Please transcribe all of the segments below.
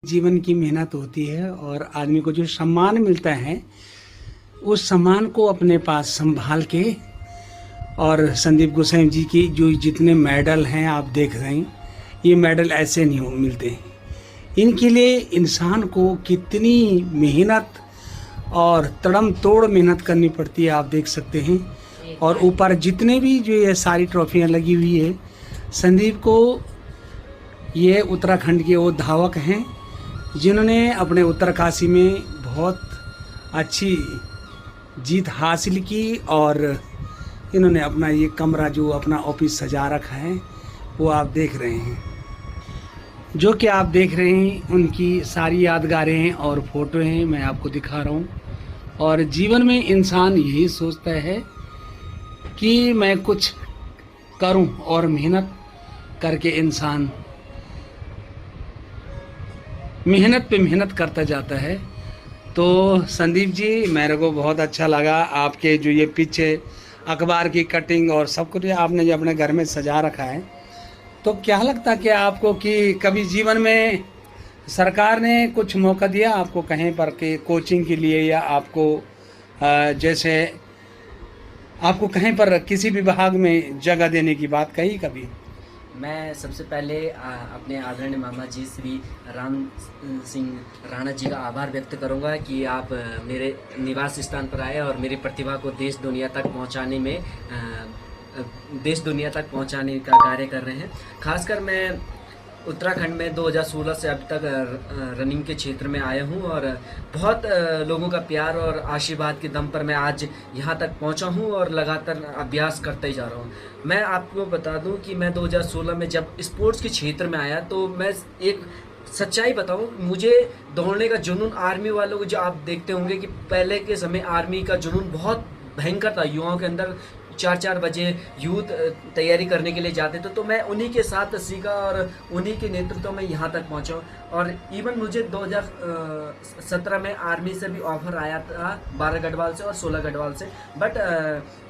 जीवन की मेहनत होती है और आदमी को जो सम्मान मिलता है उस सम्मान को अपने पास संभाल के और संदीप गोस्वामी जी की जो जितने मेडल हैं आप देख रहे हैं, ये मेडल ऐसे नहीं मिलते। इनके लिए इंसान को कितनी मेहनत और तड़म तोड़ मेहनत करनी पड़ती है, आप देख सकते हैं। और ऊपर जितने भी जो ये सारी ट्रॉफियाँ लगी हुई है, संदीप को ये उत्तराखंड के वो धावक हैं जिन्होंने अपने उत्तरकाशी में बहुत अच्छी जीत हासिल की और इन्होंने अपना ये कमरा जो अपना ऑफिस सजा रखा है वो आप देख रहे हैं। जो कि आप देख रहे हैं उनकी सारी यादगारें हैं और फोटो हैं, मैं आपको दिखा रहा हूँ। और जीवन में इंसान यही सोचता है कि मैं कुछ करूँ और मेहनत करके इंसान मेहनत पे मेहनत करता जाता है। तो संदीप जी, मेरे को बहुत अच्छा लगा आपके जो ये पीछे अखबार की कटिंग और सब कुछ आपने जो अपने घर में सजा रखा है, तो क्या लगता कि आपको कि कभी जीवन में सरकार ने कुछ मौका दिया आपको कहीं पर के कोचिंग के लिए, या आपको जैसे आपको कहीं पर किसी विभाग में जगह देने की बात कही कभी? मैं सबसे पहले अपने आदरणीय मामा जी श्री राम सिंह राणा जी का आभार व्यक्त करूंगा कि आप मेरे निवास स्थान पर आए और मेरी प्रतिभा को देश दुनिया तक पहुंचाने का कार्य कर रहे हैं। खासकर मैं उत्तराखंड में 2016 से अब तक रनिंग के क्षेत्र में आया हूं और बहुत लोगों का प्यार और आशीर्वाद के दम पर मैं आज यहां तक पहुंचा हूं और लगातार अभ्यास करता ही जा रहा हूं। मैं आपको बता दूं कि मैं 2016 में जब स्पोर्ट्स के क्षेत्र में आया तो मैं एक सच्चाई बताऊं, मुझे दौड़ने का जुनून आर्मी वालों को जो आप देखते होंगे कि पहले के समय आर्मी का जुनून बहुत भयंकर था। युवाओं के अंदर 4-4 बजे यूथ तैयारी करने के लिए जाते थे, तो मैं उन्हीं के साथ सीखा और उन्हीं के नेतृत्व में यहाँ तक पहुँचा। और इवन मुझे 2017 में आर्मी से भी ऑफर आया था, 12 गढ़वाल से और 16 गढ़वाल से, बट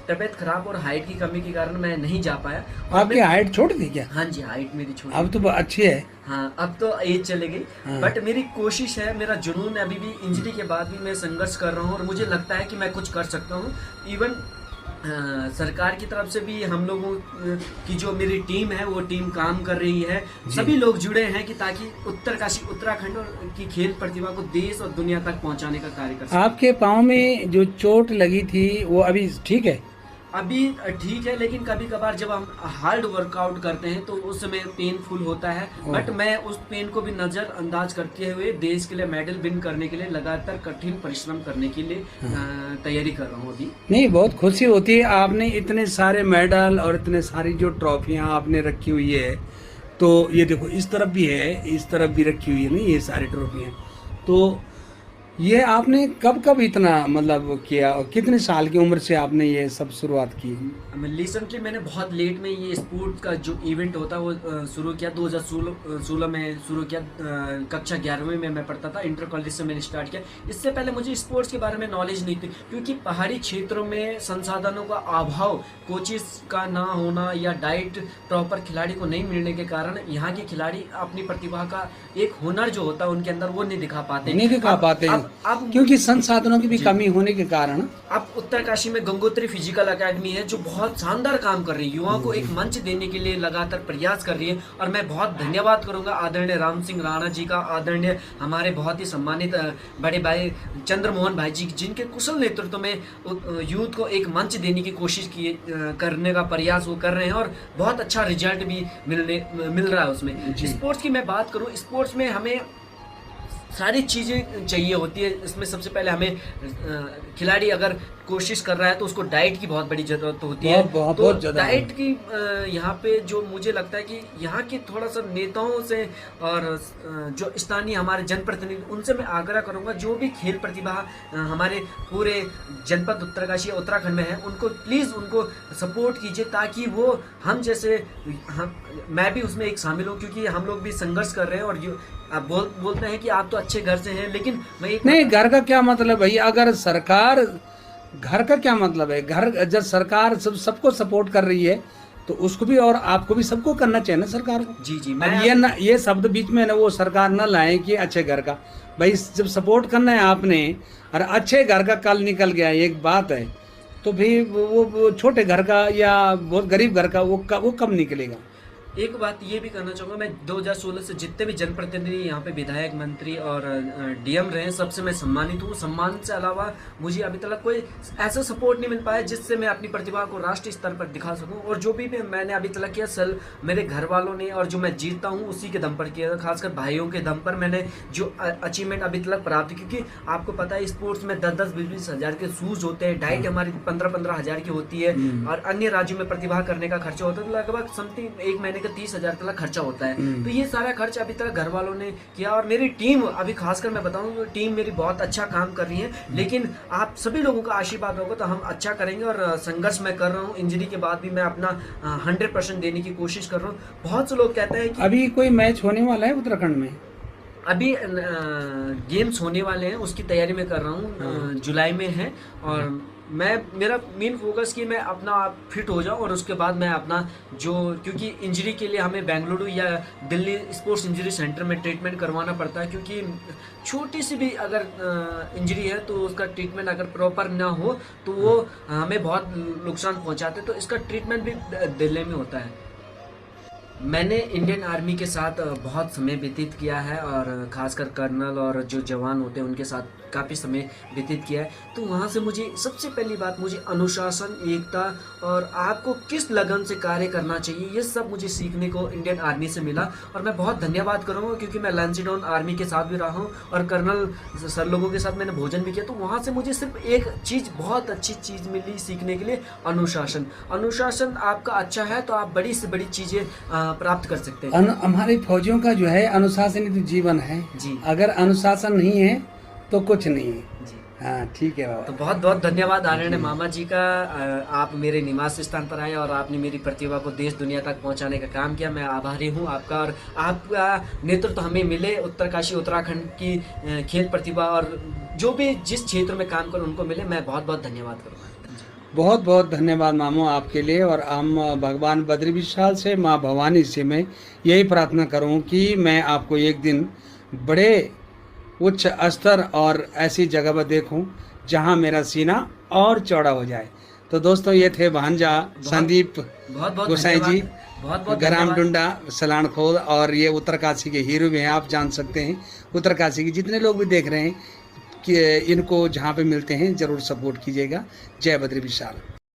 तबीयत खराब और हाइट की कमी के कारण मैं नहीं जा पाया। आपकी हाइट छोड़ दी क्या? हाँ जी, हाइट मेरी छोड़। अब तो अच्छी है। हाँ, अब तो एज चले गई। हाँ। बट मेरी कोशिश है, मेरा जुनून अभी भी, इंजरी के बाद भी मैं संघर्ष कर रहा हूँ और मुझे लगता है कि मैं कुछ कर सकता हूँ। इवन सरकार की तरफ से भी हम लोगों की जो मेरी टीम है वो टीम काम कर रही है, सभी लोग जुड़े हैं कि ताकि उत्तरकाशी उत्तराखंड की खेल प्रतिभा को देश और दुनिया तक पहुंचाने का कार्य कर सकें। आपके पाँव में जो चोट लगी थी वो अभी ठीक है? अभी ठीक है, लेकिन कभी कभार जब हम हार्ड वर्कआउट करते हैं तो उस समय पेनफुल होता है। बट मैं उस पेन को भी नज़रअंदाज करते हुए देश के लिए मेडल विन करने के लिए लगातार कठिन परिश्रम करने के लिए तैयारी कर रहा हूँ अभी। नहीं, बहुत खुशी होती है। आपने इतने सारे मेडल और इतने सारी जो ट्रॉफियाँ आपने रखी हुई है, तो ये देखो इस तरफ भी है, इस तरफ भी रखी हुई है ना ये सारी ट्रॉफियाँ। तो ये आपने कब कब इतना मतलब किया और कितने साल की उम्र से आपने ये सब शुरुआत की? रिसेंटली मैंने बहुत लेट में ये स्पोर्ट का जो इवेंट होता है वो शुरू किया। 2016 में शुरू किया। कक्षा 11वीं में मैं पढ़ता था, इंटर कॉलेज से मैंने स्टार्ट किया। इससे पहले मुझे स्पोर्ट्स के बारे में नॉलेज नहीं थी, क्योंकि पहाड़ी क्षेत्रों में संसाधनों का अभाव, कोचिज का ना होना या डाइट प्रॉपर खिलाड़ी को नहीं मिलने के कारण यहाँ के खिलाड़ी अपनी प्रतिभा का एक हुनर जो होता है उनके अंदर वो नहीं दिखा पाते अब क्योंकि संसाधनों की भी कमी होने के कारण। अब उत्तरकाशी में गंगोत्री फिजिकल एकेडमी है जो बहुत शानदार काम कर रही है, युवाओं को एक मंच देने के लिए लगातार प्रयास कर रही है। और मैं बहुत धन्यवाद करूंगा आदरणीय राम सिंह राणा जी का, आदरणीय हमारे बहुत ही सम्मानित बड़े भाई चंद्रमोहन भाई जी, जिनके कुशल नेतृत्व में यूथ को एक मंच देने की कोशिश करने का प्रयास वो कर रहे हैं और बहुत अच्छा रिजल्ट भी मिल रहा है उसमें। स्पोर्ट्स की मैं बात करूँ, स्पोर्ट्स में हमें सारी चीज़ें चाहिए होती है। इसमें सबसे पहले हमें खिलाड़ी अगर कोशिश कर रहा है तो उसको डाइट की बहुत बड़ी जरूरत होती है। बहुत तो डाइट की यहाँ पे जो मुझे लगता है कि यहाँ के थोड़ा सा नेताओं से और जो स्थानीय हमारे जनप्रतिनिधि, उनसे मैं आग्रह करूँगा जो भी खेल प्रतिभा हमारे पूरे जनपद उत्तरकाशी उत्तराखंड में है, उनको प्लीज़ उनको सपोर्ट कीजिए, ताकि वो हम जैसे मैं भी उसमें एक शामिल हूँ, क्योंकि हम लोग भी संघर्ष कर रहे हैं। और आप बोलते हैं कि आप तो अच्छे घर से हैं, लेकिन मैं नहीं, घर का क्या मतलब भाई? अगर सरकार, घर का क्या मतलब है? घर जब सरकार सबको सपोर्ट कर रही है तो उसको भी और आपको भी सबको करना चाहिए ना सरकार को। जी जी। अब ये शब्द बीच में ना वो सरकार ना लाए कि अच्छे घर का, भाई जब सपोर्ट करना है आपने और अच्छे घर का कल निकल गया एक बात है, तो भी वो छोटे घर का या बहुत गरीब घर का वो कब निकलेगा। एक बात ये भी करना चाहूँगा, मैं 2016 से जितने भी जनप्रतिनिधि यहाँ पे विधायक, मंत्री और डीएम रहे हैं, सबसे मैं सम्मानित हूँ। सम्मान से अलावा मुझे अभी तक कोई ऐसा सपोर्ट नहीं मिल पाया जिससे मैं अपनी प्रतिभा को राष्ट्रीय स्तर पर दिखा सकूँ। और जो भी मैंने अभी तक किया सल मेरे घर वालों ने, और जो मैं जीतता हूँ उसी के दम पर किया, खासकर भाइयों के दम पर मैंने जो अचीवमेंट अभी तक प्राप्त की। क्योंकि आपको पता है स्पोर्ट्स में 10-20 हज़ार के शूज़ होते हैं, डाइट हमारी 15-15 हज़ार की होती है, और अन्य राज्यों में प्रतिभा करने का खर्चा होता है, तो लगभग समथिंग एक महीने का 30,000 तक खर्चा होता है। तो ये सारा खर्च अभी तक घर वालों ने किया, और मेरी टीम अभी खासकर मैं बताऊं, टीम मेरी बहुत अच्छा काम कर रही है। लेकिन आप सभी लोगों का आशीर्वाद होगा तो हम अच्छा करेंगे, और संघर्ष मैं कर रहा हूँ। इंजरी के बाद भी मैं अपना 100% देने की कोशिश कर रहा हूँ। बहुत से लोग कहते हैं कि अभी कोई मैच होने वाला है उत्तराखंड में, अभी गेम्स होने वाले हैं, उसकी तैयारी मैं कर रहा हूँ, जुलाई में है। और मेरा मेन फोकस कि मैं अपना फिट हो जाऊं, और उसके बाद मैं अपना जो, क्योंकि इंजरी के लिए हमें बेंगलुरु या दिल्ली स्पोर्ट्स इंजरी सेंटर में ट्रीटमेंट करवाना पड़ता है। क्योंकि छोटी सी भी अगर इंजरी है तो उसका ट्रीटमेंट अगर प्रॉपर ना हो तो वो हमें बहुत नुकसान पहुंचाते, तो इसका ट्रीटमेंट भी दिल्ली में होता है। मैंने इंडियन आर्मी के साथ बहुत समय व्यतीत किया है, और खासकर कर्नल और जो जवान होते हैं उनके साथ काफ़ी समय व्यतीत किया है। तो वहाँ से मुझे सबसे पहली बात, मुझे अनुशासन, एकता और आपको किस लगन से कार्य करना चाहिए, ये सब मुझे सीखने को इंडियन आर्मी से मिला। और मैं बहुत धन्यवाद करूँगा क्योंकि मैं लैंसीडॉन आर्मी के साथ भी रहा हूँ और कर्नल सर लोगों के साथ मैंने भोजन भी किया। तो वहाँ से मुझे सिर्फ एक चीज़, बहुत अच्छी चीज़ मिली सीखने के लिए, अनुशासन। अनुशासन आपका अच्छा है तो आप बड़ी से बड़ी चीज़ें प्राप्त कर सकते हैं। हमारे फौजियों का जो है अनुशासन ही तो जीवन है जी। अगर अनुशासन नहीं है तो कुछ नहीं है जी। हाँ ठीक है बाबा। तो बहुत बहुत धन्यवाद आदरणीय मामा जी का, आप मेरे निवास स्थान पर आए और आपने मेरी प्रतिभा को देश दुनिया तक पहुंचाने का काम किया। मैं आभारी हूं आपका, और आपका नेतृत्व हमें मिले उत्तरकाशी उत्तराखंड की खेल प्रतिभा, और जो भी जिस क्षेत्र में काम कर उनको मिले। मैं बहुत बहुत धन्यवाद करूँगा। बहुत बहुत धन्यवाद मामू आपके लिए, और हम भगवान बद्री विशाल से, माँ भवानी से मैं यही प्रार्थना करूँ कि मैं आपको एक दिन बड़े उच्च स्तर और ऐसी जगह पर देखूं जहां मेरा सीना और चौड़ा हो जाए। तो दोस्तों ये थे भांजा संदीप गोसाई जी, ग्राम डुंडा सलानखोल, और ये उत्तरकाशी के हीरो भी हैं, आप जान सकते हैं। उत्तरकाशी के जितने लोग भी देख रहे हैं कि इनको जहाँ पे मिलते हैं ज़रूर सपोर्ट कीजिएगा। जय बद्री विशाल।